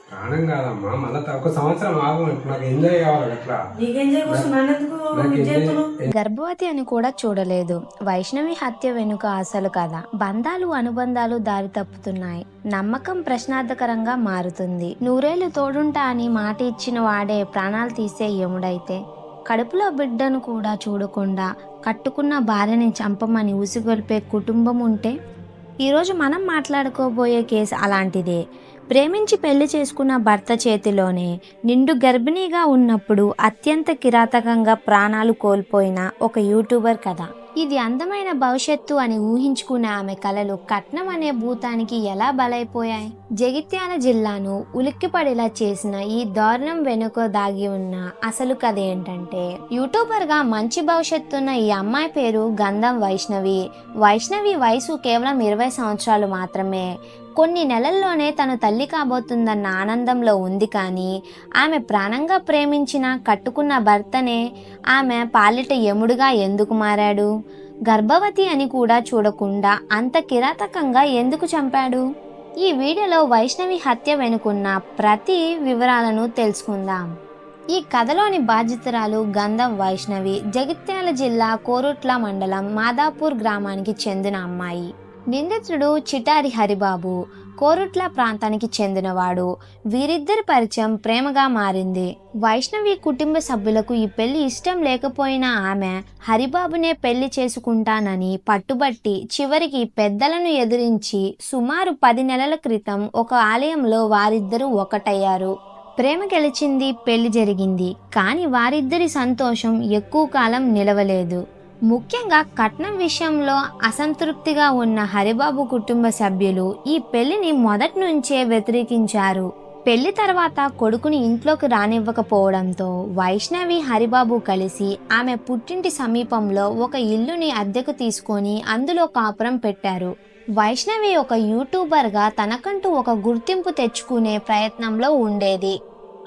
ప్రాణం కాదమ్మా, మళ్ళీ ఒక సంవత్సరం ఆగు. నాకు ఎంజాయ్ కావాలి అట్లా. గర్భవతి అని కూడా చూడలేదు. వైష్ణవి హత్య వెనుక అసలు కథ, బంధాలు అనుబంధాలు దారి తప్పుతున్నాయి. నమ్మకం ప్రశ్నార్థకరంగా మారుతుంది. నూరేళ్లు తోడుంటా అని మాట ఇచ్చిన వాడే ప్రాణాలు తీసే యముడైతే, కడుపులో బిడ్డను కూడా చూడకుండా కట్టుకున్న భార్యని చంపమని ఉసిగొల్పే కుటుంబం ఉంటే, ఈరోజు మనం మాట్లాడుకోబోయే కేసు అలాంటిదే. ప్రేమించి పెళ్లి చేసుకున్న భర్త చేతిలోనే నిండు గర్భిణీగా ఉన్నప్పుడు అత్యంత కిరాతకంగా ప్రాణాలు కోల్పోయిన ఒక యూట్యూబర్ కథ. ఇది అందమైన భవిష్యత్తు అని ఊహించుకునే ఆమె కలలు కట్నం అనే భూతానికి ఎలా బలైపోయాయి? జగిత్యాల జిల్లాను ఉలిక్కిపడేలా చేసిన ఈ దారుణం వెనుక దాగి ఉన్న అసలు కథ ఏంటంటే, యూట్యూబర్ గా మంచి భవిష్యత్తున్న ఈ అమ్మాయి పేరు గంధం వైష్ణవి. వైష్ణవి వయసు కేవలం 20 సంవత్సరాలు మాత్రమే. కొన్ని నెలల్లోనే తను తల్లి కాబోతుందన్న ఆనందంలో ఉంది. కానీ ఆమె ప్రాణంగా ప్రేమించిన కట్టుకున్న భర్తనే ఆమె పాలిట యముడుగా ఎందుకు మారాడు? గర్భవతి అని కూడా చూడకుండా అంత కిరాతకంగా ఎందుకు చంపాడు? ఈ వీడియోలో వైష్ణవి హత్య వెనుకున్న ప్రతి వివరాలను తెలుసుకుందాం. ఈ కథలోని బాధితురాలు గంధం వైష్ణవి జగిత్యాల జిల్లా కోరుట్ల మండలం మాదాపూర్ గ్రామానికి చెందిన అమ్మాయి. నిందితుడు చిటారి హరిబాబు కోరుట్ల ప్రాంతానికి చెందినవాడు. వీరిద్దరి పరిచయం ప్రేమగా మారింది. వైష్ణవి కుటుంబ సభ్యులకు ఈ పెళ్లి ఇష్టం లేకపోయినా ఆమె హరిబాబునే పెళ్లి చేసుకుంటానని పట్టుబట్టి చివరికి పెద్దలను ఎదిరించి సుమారు 10 నెలల క్రితం ఒక ఆలయంలో వారిద్దరూ ఒకటయ్యారు. ప్రేమ గెలిచింది, పెళ్లి జరిగింది. కానీ వారిద్దరి సంతోషం ఎక్కువ కాలం నిలవలేదు. ముఖ్యంగా కట్నం విషయంలో అసంతృప్తిగా ఉన్న హరిబాబు కుటుంబ సభ్యులు ఈ పెళ్లిని మొదటి నుంచే వ్యతిరేకించారు. పెళ్లి తర్వాత కొడుకుని ఇంట్లోకి రానివ్వకపోవడంతో వైష్ణవి హరిబాబు కలిసి ఆమె పుట్టింటి సమీపంలో ఒక ఇల్లుని అద్దెకు తీసుకొని అందులో కాపురం పెట్టారు. వైష్ణవి ఒక యూట్యూబర్గా తనకంటూ ఒక గుర్తింపు తెచ్చుకునే ప్రయత్నంలో ఉండేది.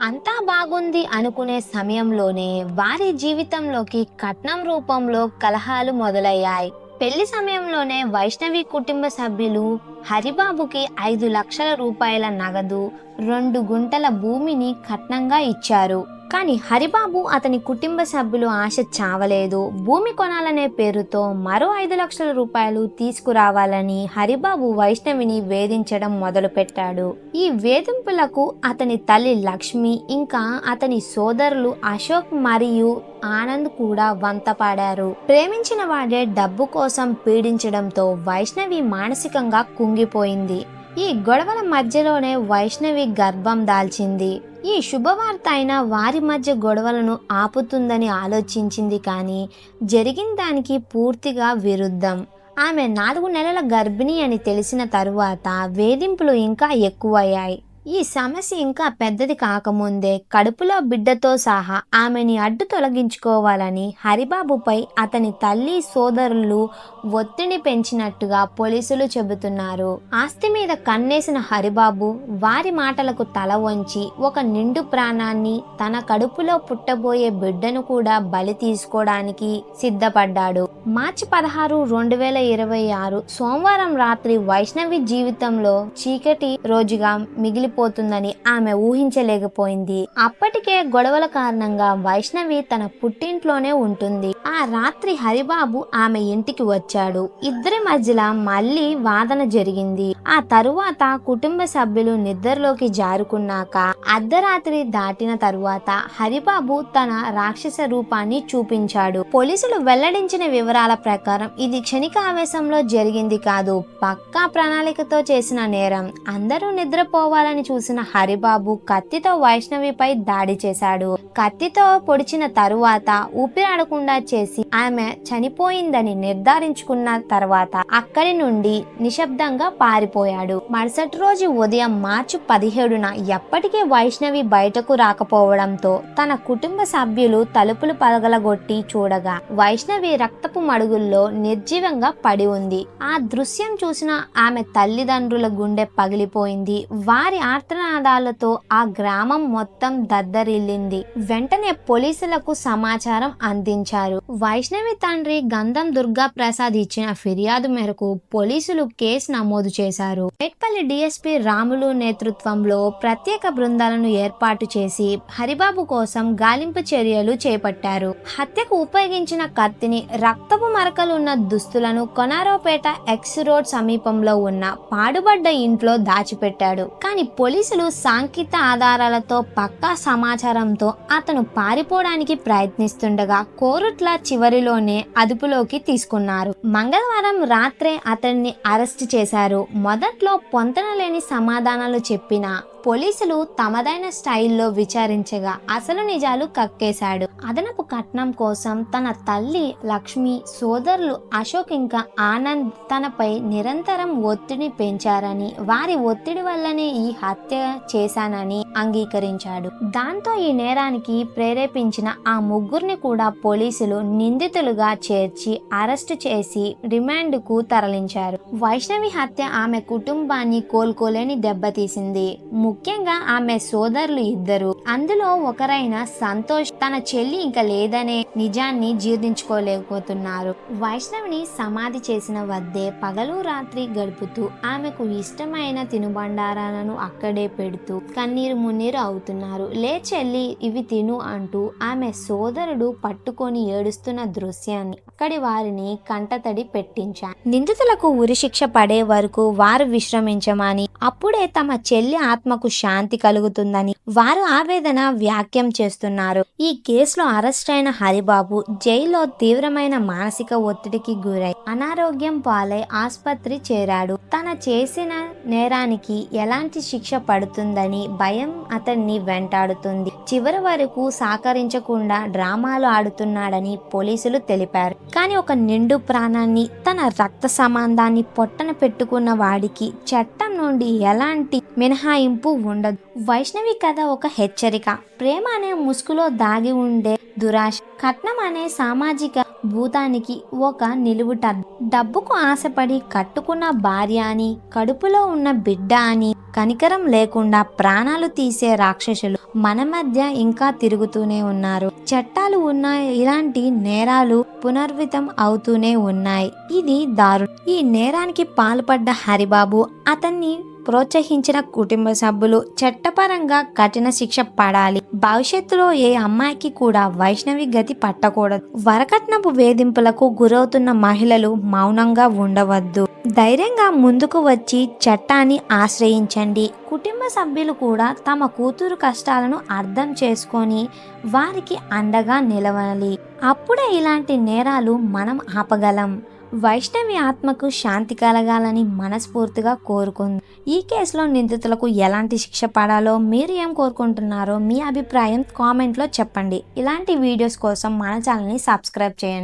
అంతా బాగుంది అనుకునే సమయంలోనే వారి జీవితంలోకి కట్నం రూపంలో కలహాలు మొదలయ్యాయి. పెళ్లి సమయంలోనే వైష్ణవి కుటుంబ సభ్యులు హరిబాబుకి 5 లక్షల రూపాయల నగదు, 2 గుంటల భూమిని కట్నంగా ఇచ్చారు. కానీ హరిబాబు అతని కుటుంబ సభ్యులు ఆశ చావలేదు. భూమి కొనాలనే పేరుతో మరో 5 లక్షల రూపాయలు తీసుకురావాలని హరిబాబు వైష్ణవిని వేధించడం మొదలుపెట్టాడు. ఈ వేధింపులకు అతని తల్లి లక్ష్మి ఇంకా అతని సోదరులు అశోక్ మరియు ఆనంద్ కూడా వంతపాడారు. ప్రేమించిన వాడే డబ్బు కోసం పీడించడంతో వైష్ణవి మానసికంగా కుంగిపోయింది. ఈ గొడవల మధ్యలోనే వైష్ణవి గర్భం దాల్చింది. ఈ శుభవార్త అయినా వారి మధ్య గొడవలను ఆపుతుందని ఆలోచించింది. కానీ జరిగిన దానికి పూర్తిగా విరుద్ధం. ఆమె 4 నెలల గర్భిణి అని తెలిసిన తరువాత వేధింపులు ఇంకా ఎక్కువయ్యాయి. ఈ సమస్య ఇంకా పెద్దది కాకముందే కడుపులో బిడ్డతో సహా ఆమెని అడ్డు తొలగించుకోవాలని హరిబాబుపై అతని తల్లి సోదరులు ఒత్తిడి పెంచినట్టుగా పోలీసులు చెబుతున్నారు. ఆస్తి మీద కన్నేసిన హరిబాబు వారి మాటలకు తల వంచి ఒక నిండు ప్రాణాన్ని, తన కడుపులో పుట్టబోయే బిడ్డను కూడా బలి తీసుకోవడానికి సిద్ధపడ్డాడు. మార్చి 16, 2026 సోమవారం రాత్రి వైష్ణవి జీవితంలో చీకటి రోజుగా మిగిలిపోతుందని ఆమె ఊహించలేకపోయింది. అప్పటికే గొడవల కారణంగా వైష్ణవి తన పుట్టింట్లోనే ఉంటుంది. ఆ రాత్రి హరిబాబు ఆమె ఇంటికి వచ్చాడు. ఇద్దరి మధ్యలో మళ్ళీ వాదన జరిగింది. ఆ తరువాత కుటుంబ సభ్యులు నిద్రలోకి జారుకున్నాక అర్ధరాత్రి దాటిన తరువాత హరిబాబు తన రాక్షస రూపాన్ని చూపించాడు. పోలీసులు వెల్లడించిన వివరాల ప్రకారం ఇది క్షణిక ఆవేశంలో జరిగింది కాదు, పక్కా ప్రణాళికతో చేసిన నేరం. అందరూ నిద్రపోవాలని చూసిన హరిబాబు కత్తితో వైష్ణవిపై దాడి చేశాడు. కత్తితో పొడిచిన తరువాత ఊపిరాడకుండా చేసి ఆమె చనిపోయిందని నిర్ధారించుకున్న తర్వాత అక్కడి నుండి నిశ్శబ్దంగా పారిపోయాడు. మరుసటి రోజు ఉదయం మార్చి 17న ఎప్పటికీ వైష్ణవి బయటకు రాకపోవడంతో తన కుటుంబ సభ్యులు తలుపులు పగలగొట్టి చూడగా వైష్ణవి రక్తపు మడుగుల్లో నిర్జీవంగా పడి ఉంది. ఆ దృశ్యం చూసిన ఆమె తల్లిదండ్రుల గుండె పగిలిపోయింది. వారి ఆర్తనాదాలతో ఆ గ్రామం మొత్తం దద్దరిల్లింది. వెంటనే పోలీసులకు సమాచారం అందించారు. వైష్ణవి తండ్రి గంధం దుర్గా ప్రసాద్ ఇచ్చిన ఫిర్యాదు మేరకు పోలీసులు కేసు నమోదు చేశారు. మేట్పల్లి డీఎస్పీ రాములు నేతృత్వంలో ప్రత్యేక బృందాలను ఏర్పాటు చేసి హరిబాబు కోసం గాలింపు చర్యలు చేపట్టారు. హత్యకు ఉపయోగించిన కత్తిని, రక్తపు మరకలు ఉన్న దుస్తులను కొనారోపేట ఎక్స్ రోడ్ సమీపంలో ఉన్న పాడుబడ్డ ఇంట్లో దాచిపెట్టాడు. కానీ పోలీసులు సాంకేతిక ఆధారాలతో పక్కా సమాచారంతో అతను పారిపోవడానికి ప్రయత్నిస్తుండగా కోరుట్ల చివరిలోనే అదుపులోకి తీసుకున్నారు. మంగళవారం రాత్రే అతన్ని అరెస్ట్ చేశారు. మొదట్లో పొంతనలేని సమాధానాలు చెప్పిన పోలీసులు తమదైన స్టైల్లో విచారించగా అసలు నిజాలు కక్కేశాడు. అదనపు కట్నం కోసం తన తల్లి లక్ష్మి, సోదరులు అశోక్ ఇంకా ఆనంద్ తనపై నిరంతరం ఒత్తిడి పెంచారని, వారి ఒత్తిడి వల్లనే ఈ హత్య చేశానని అంగీకరించాడు. దాంతో ఈ నేరానికి ప్రేరేపించిన ఆ ముగ్గురిని కూడా పోలీసులు నిందితులుగా చేర్చి అరెస్టు చేసి రిమాండ్కు తరలించారు. వైష్ణవి హత్య ఆమె కుటుంబాన్ని కోలుకోలేని దెబ్బతీసింది. ముఖ్యంగా ఆమె సోదరులు ఇద్దరు, అందులో ఒకరైన సంతోష్ తన చెల్లి ఇంకా లేదనే నిజాన్ని జీర్ణించుకోలేకపోతున్నారు. వైష్ణవిని సమాధి చేసిన వద్దే పగలు రాత్రి గడుపుతూ ఆమెకు ఇష్టమైన తినుబండారాలను అక్కడే పెడుతూ కన్నీరు మున్నీరు అవుతున్నారు. లే చెల్లి, ఇవి తిను అంటూ ఆమె సోదరుడు పట్టుకొని ఏడుస్తున్న దృశ్యాన్ని అక్కడి వారిని కంటతడి పెట్టించారు. నిందితులకు ఉరిశిక్ష పడే వరకు వారు విశ్రమించమని, అప్పుడే తమ చెల్లి ఆత్మకు శాంతి కలుగుతుందని వారు ఆవేదన వ్యాఖ్యం చేస్తున్నారు. ఈ కేసులో అరెస్ట్ అయిన హరిబాబు జైల్లో తీవ్రమైన మానసిక ఒత్తిడికి గురై అనారోగ్యం పాలై ఆసుపత్రి చేరాడు. తన చేసిన నేరానికి ఎలాంటి శిక్ష పడుతుందని భయం అతన్ని వెంటాడుతుంది. చివరి వరకు సహకరించకుండా డ్రామాలు ఆడుతున్నాడని పోలీసులు తెలిపారు. కానీ ఒక నిండు ప్రాణాన్ని, తన రక్త సంబంధాన్ని పొట్టన పెట్టుకున్న వాడికి చట్టం నుండి ఎలాంటి మినహాయింపు ఉండదు. వైష్ణవి కథ ఒక హెచ్చరిక. ప్రేమ అనే ముసుగులో దాగి ఉండే దురాశ, కట్నం అనే సామాజిక భూతానికి ఒక నిలువుట, డబ్బుకు ఆశపడి కట్టుకున్న భార్య అని, కడుపులో ఉన్న బిడ్డ అని కనికరం లేకుండా ప్రాణాలు తీసే రాక్షసులు మన మధ్య ఇంకా తిరుగుతూనే ఉన్నారు. చట్టాలు ఉన్న ఇలాంటి నేరాలు పునర్వితం అవుతూనే ఉన్నాయి. ఇది దారుణం. ఈ నేరానికి పాల్పడ్డ హరిబాబు, అతన్ని ప్రోత్సహించిన కుటుంబ సభ్యులు చట్టపరంగా కఠిన శిక్ష పడాలి. భవిష్యత్తులో ఏ అమ్మాయికి కూడా వైష్ణవి గతి పట్టకూడదు. వరకట్నపు వేధింపులకు గురవుతున్న మహిళలు మౌనంగా ఉండవద్దు. ధైర్యంగా ముందుకు వచ్చి చట్టాన్ని ఆశ్రయించండి. కుటుంబ సభ్యులు కూడా తమ కూతురు కష్టాలను అర్థం చేసుకొని వారికి అండగా నిలవాలి. అప్పుడే ఇలాంటి నేరాలు మనం ఆపగలం. వైష్ణవి ఆత్మకు శాంతి కలగాలని మనస్ఫూర్తిగా కోరుకుంది. ఈ కేసులో నిందితులకు ఎలాంటి శిక్ష పడాలో మీరు ఏం కోరుకుంటున్నారో మీ అభిప్రాయం కామెంట్లో చెప్పండి. ఇలాంటి వీడియోస్ కోసం మన ఛానల్ని సబ్స్క్రైబ్ చేయండి.